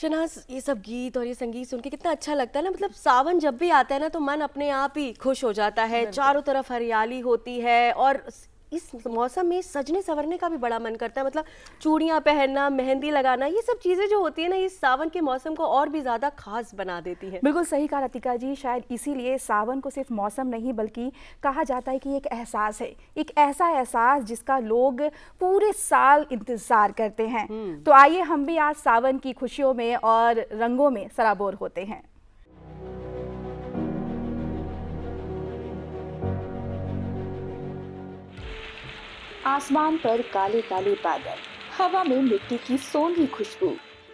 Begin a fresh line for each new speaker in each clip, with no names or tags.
शहनाज, ये सब गीत और ये संगीत सुन के कितना अच्छा लगता है ना। मतलब सावन जब भी आता है ना तो मन अपने आप ही खुश हो जाता है, चारों तरफ हरियाली होती है और इस मौसम में सजने संवरने का भी बड़ा मन करता है। मतलब चूड़ियाँ पहनना, मेहंदी लगाना, ये सब चीज़ें जो होती है ना, इस सावन के मौसम को और भी ज़्यादा खास बना देती है।
बिल्कुल सही कहा रतिका जी। शायद इसीलिए सावन को सिर्फ मौसम नहीं बल्कि कहा जाता है कि एक एहसास है, एक ऐसा एहसास जिसका लोग पूरे साल इंतजार करते हैं। तो आइए हम भी आज सावन की खुशियों में और रंगों में सराबोर होते हैं। आसमान पर काले काले बादल, हवा में मिट्टी की सोंधी खुशबू,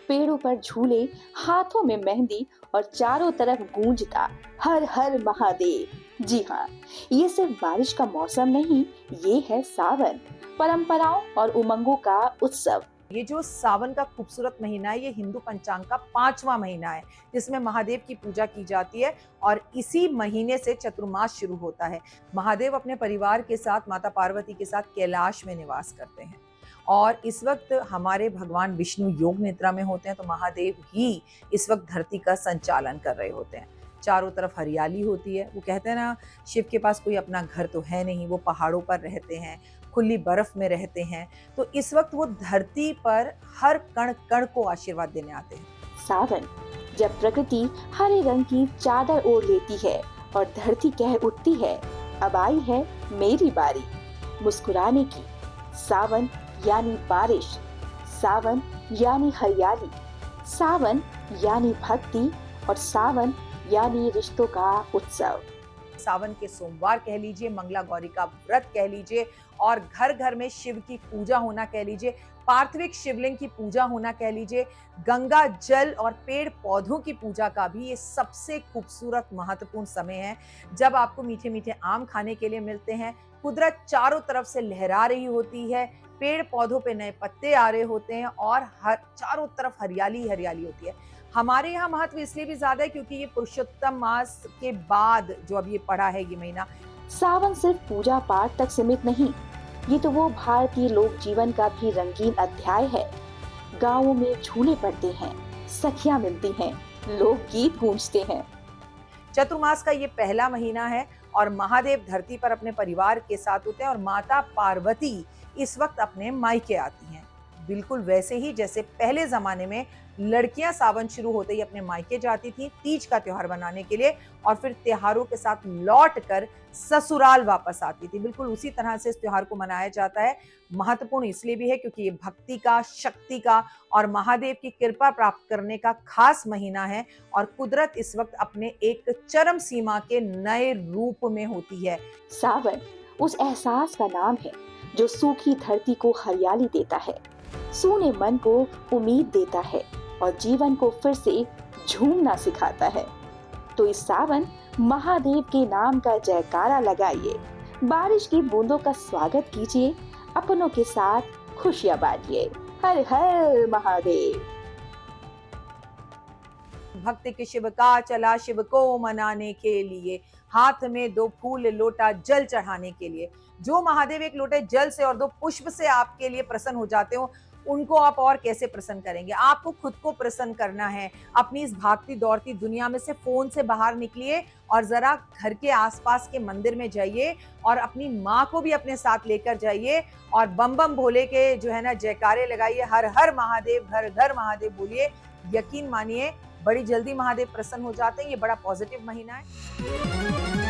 पेड़ों पर झूले, हाथों में मेहंदी और चारों तरफ गूंजता हर हर महादेव। जी हाँ, ये सिर्फ बारिश का मौसम नहीं, ये है सावन, परंपराओं और उमंगों का उत्सव।
ये जो सावन का खूबसूरत महीना है, ये हिंदू पंचांग का 5वां महीना है जिसमें महादेव की पूजा की जाती है और इसी महीने से चतुर्मास शुरू होता है। महादेव अपने परिवार के साथ, माता पार्वती के साथ कैलाश में निवास करते हैं और इस वक्त हमारे भगवान विष्णु योग निद्रा में होते हैं, तो महादेव ही इस वक्त धरती का संचालन कर रहे होते हैं। चारों तरफ हरियाली होती है। वो कहते हैं ना, शिव के पास कोई अपना घर तो है नहीं, वो पहाड़ों पर रहते हैं, खुली बर्फ में रहते हैं, तो इस वक्त वो धरती पर हर कण कण को आशीर्वाद देने आते हैं।
सावन, जब प्रकृति हरे रंग की चादर ओढ़ लेती है और धरती कह उठती है, अब आई है मेरी बारी मुस्कुराने की। सावन यानी बारिश, सावन यानी हरियाली, सावन यानी भक्ति और सावन यानी रिश्तों का उत्सव।
सावन के सोमवार कह लीजिए, मंगला गौरी का व्रत कह लीजिए और घर घर में शिव की पूजा होना कह लीजिए, पार्थिविक शिवलिंग की पूजा होना कह लीजिए, गंगा जल और पेड़ पौधों की पूजा का भी ये सबसे खूबसूरत महत्वपूर्ण समय है जब आपको मीठे मीठे आम खाने के लिए मिलते हैं, कुदरत चारों तरफ से लहरा रही होती है, पेड़ पौधों पे नए पत्ते आ रहे होते हैं और चारों तरफ हरियाली हरियाली होती है। हमारे यहाँ महत्व इसलिए भी ज्यादा है क्योंकि ये पुरुषोत्तम मास के बाद जो अब ये पड़ा है ये महीना।
सावन सिर्फ पूजा पाठ तक सीमित नहीं, ये तो वो भारतीय लोक जीवन का भी रंगीन अध्याय है। गाँवों में झूले पड़ते हैं, सखियां मिलती हैं, लोक गीत गूंजते हैं।
चतुर्मास का ये पहला महीना है और महादेव धरती पर अपने परिवार के साथ होते हैं और माता पार्वती इस वक्त अपने मायके आती हैं। बिल्कुल वैसे ही जैसे पहले जमाने में लड़कियां सावन शुरू होते ही अपने मायके जाती थी तीज का त्योहार मनाने के लिए और फिर त्योहारों के साथ लौट कर ससुराल वापस आती थी, बिल्कुल उसी तरह से इस त्योहार को मनाया जाता है। महत्वपूर्ण इसलिए भी है क्योंकि ये भक्ति का, शक्ति का और महादेव की कृपा प्राप्त करने का खास महीना है और कुदरत इस वक्त अपने एक चरम सीमा के नए रूप में होती है।
सावन उस एहसास का नाम है जो सूखी धरती को हरियाली देता है, सूने मन को उम्मीद देता है और जीवन को फिर से झूमना सिखाता है। तो इस सावन महादेव के नाम का जयकारा लगाइए, बारिश की बूंदों का स्वागत कीजिए, अपनों के साथ खुशियां बांटिए। हर हर महादेव।
भक्त के शिव का चला शिव को मनाने के लिए, हाथ में 2 फूल लोटा जल चढ़ाने के लिए। जो महादेव एक लोटे जल से और 2 पुष्प से आपके लिए प्रसन्न हो जाते हो, उनको आप और कैसे प्रसन्न करेंगे। आपको खुद को प्रसन्न करना है। अपनी इस भागती दौड़ती दुनिया में से फोन से बाहर निकलिए और जरा घर के आसपास के मंदिर में जाइए और अपनी माँ को भी अपने साथ लेकर जाइए और बम बम भोले के जो है ना जयकारे लगाइए, हर हर महादेव, घर घर महादेव बोलिए। यकीन मानिए बड़ी जल्दी महादेव प्रसन्न हो जाते हैं। ये बड़ा पॉजिटिव महीना है।